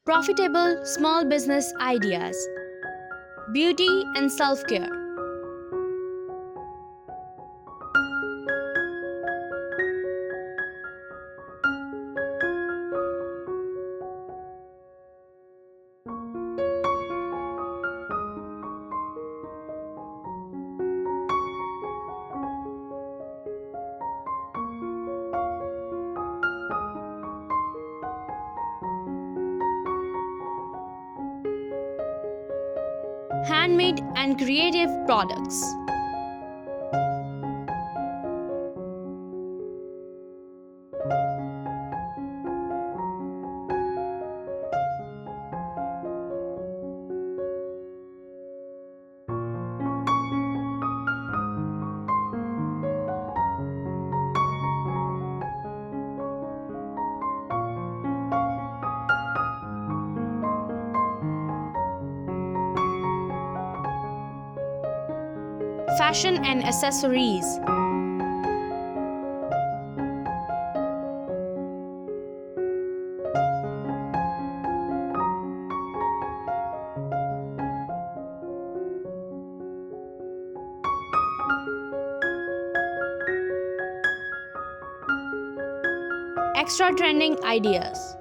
Profitable small business ideas, beauty and self care, handmade and creative products. Fashion and accessories, extra trending ideas.